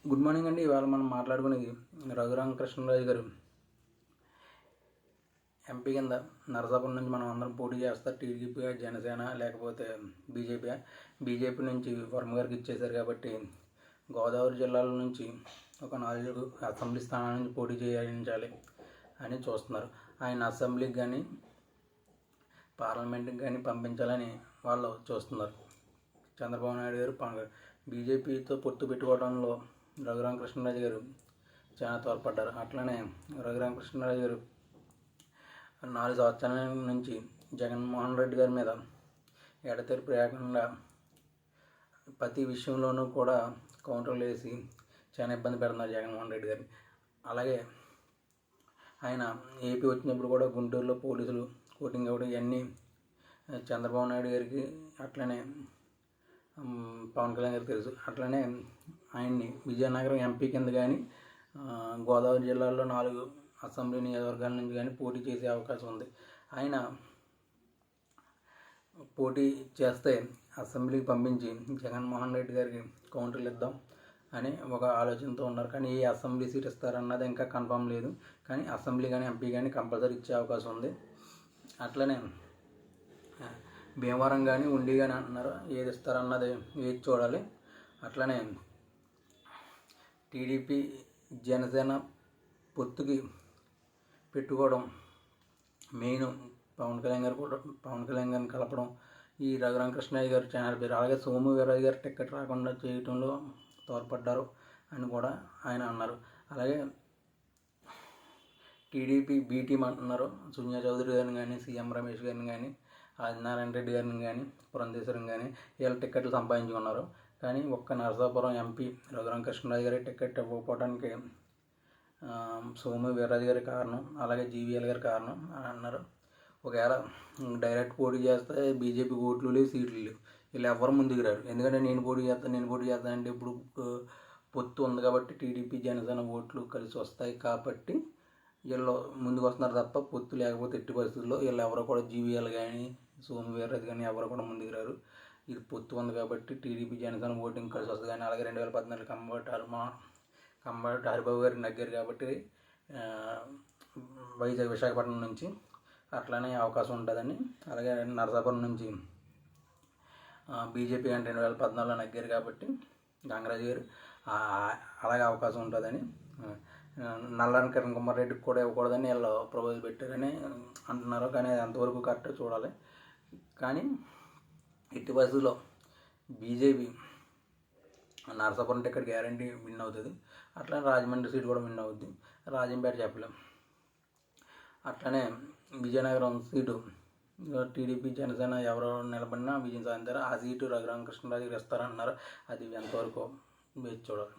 Good morning అండి. ఇవాళ మనం మాట్లాడుకునేది రఘురామకృష్ణరాజు గారు ఎంపీ కింద నరసాపురం నుంచి మనం అందరం పోటీ చేస్తారు. టీడీపీ, జనసేన లేకపోతే బీజేపీ నుంచి వర్మ గారికి ఇచ్చేశారు కాబట్టి గోదావరి జిల్లాల నుంచి ఒక 4 అసెంబ్లీ స్థానాల నుంచి పోటీ చేయించాలి అని చూస్తున్నారు. ఆయన అసెంబ్లీకి కానీ పార్లమెంట్కి కానీ పంపించాలని వాళ్ళు చూస్తున్నారు. చంద్రబాబు నాయుడు గారు బీజేపీతో పొత్తు పెట్టుకోవడంలో రఘురామకృష్ణరాజు గారు చాలా తోడ్పడ్డారు. అట్లనే రఘురామకృష్ణరాజు గారు 4 సంవత్సరాల నుంచి జగన్మోహన్ రెడ్డి గారి మీద ఎడతెరిపి లేకుండా ప్రతి విషయంలోనూ కూడా కౌంటర్లు వేసి చాలా ఇబ్బంది పెడుతున్నారు జగన్మోహన్ రెడ్డి గారిని. అలాగే ఆయన ఏపీ వచ్చినప్పుడు కూడా గుంటూరులో పోలీసులు కోటింగ్ అవ్వడం ఇవన్నీ చంద్రబాబు నాయుడు గారికి అట్లనే పవన్ కళ్యాణ్ గారికి తెలుసు. అట్లనే ఆయన్ని విజయనగరం ఎంపీ కింద కానీ గోదావరి జిల్లాలో 4 అసెంబ్లీ నియోజకవర్గాల నుంచి కానీ పోటీ చేసే అవకాశం ఉంది. ఆయన పోటీ చేస్తే అసెంబ్లీకి పంపించి జగన్మోహన్ రెడ్డి గారికి కౌంటర్లు ఇద్దాం అని ఒక ఆలోచనతో ఉన్నారు. కానీ ఏ అసెంబ్లీ సీట్ ఇస్తారన్నది ఇంకా కన్ఫర్మ్ లేదు. కానీ అసెంబ్లీ కానీ ఎంపీ కానీ కంపల్సరీ ఇచ్చే అవకాశం ఉంది. అట్లనే భీమవరం కానీ ఉండి కానీ అంటున్నారు. ఏది ఇస్తారన్నది వేచి చూడాలి. అట్లనే టీడీపీ జనసేన పొత్తుకి పెట్టుకోవడం మెయిన్ పవన్ కళ్యాణ్ గారిని కలపడం ఈ రఘురామకృష్ణరాజు గారు ఛానల్ పేరు. అలాగే సోము వీర్రాజు గారు టికెట్ రాకుండా చేయడంలో తోడ్పడ్డారు అని కూడా ఆయన అన్నారు. అలాగే టీడీపీ బీ టీం అంటున్నారు. సునీతా చౌదరి గారిని కానీ, సీఎం రమేష్ గారిని కానీ, ఆదినారాయణ రెడ్డి గారిని కానీ, పురంధేశ్వరం కానీ వీళ్ళ టికెట్లు సంపాదించుకున్నారు. కానీ ఒక్క నరసాపురం ఎంపీ రఘురామకృష్ణరాజు గారి టికెట్ ఇవ్వకపోవడానికి సోము వీర్రాజు గారి కారణం, అలాగే జీవీఎల్ గారి కారణం అని అన్నారు. ఒకవేళ డైరెక్ట్ పోటీ చేస్తే బీజేపీ ఓట్లు లేవు, సీట్లు లేవు. వీళ్ళు ఎవరు ముందుకు రారు. ఎందుకంటే నేను పోటీ చేస్తాను అంటే ఇప్పుడు పొత్తు ఉంది కాబట్టి టీడీపీ జనసేన ఓట్లు కలిసి వస్తాయి కాబట్టి వీళ్ళు ముందుకు వస్తున్నారు తప్ప పొత్తు లేకపోతే ఎట్టి పరిస్థితుల్లో వీళ్ళు ఎవరో కూడా జీవీఎల్ కానీ సోము వీర్రాజు కానీ ఎవరు కూడా ముందుకు రారు. ఇది పొత్తు ఉంది కాబట్టి టీడీపీ జనసేన ఓటింగ్ కలిసి వస్తుంది. కానీ అలాగే 2014 కంబాటి హరిబాబు గారికి నగ్గారు కాబట్టి విశాఖపట్నం నుంచి అట్లానే అవకాశం ఉంటుందని, అలాగే నరసాపురం నుంచి బీజేపీ అంటే 2014లో నగ్గారు కాబట్టి గంగరాజు గారు అలాగే అవకాశం ఉంటుందని, నల్లాని కిరణ్ కుమార్ రెడ్డికి కూడా ఇవ్వకూడదని వీళ్ళు ప్రపోజల్ పెట్టారని అంటున్నారు. కానీ అది అంతవరకు కరెక్ట్ చూడాలి. కానీ ఎట్టి పరిస్థితుల్లో BJP Narasapuram ticket guarantee win అవుతుంది. అట్లనే రాజమండ్రి సీట్ కూడా విన్ అవుతుంది. రాజంపేట చెప్పలేం. అట్లనే విజయనగరం సీటు టీడీపీ జనసేన ఎవరు నిలబడినా విజయం సాధించారు. ఆ సీటు రఘురామకృష్ణరాజు గారు ఇస్తారన్నారు. అది ఎంతవరకు వేచి చూడాలి.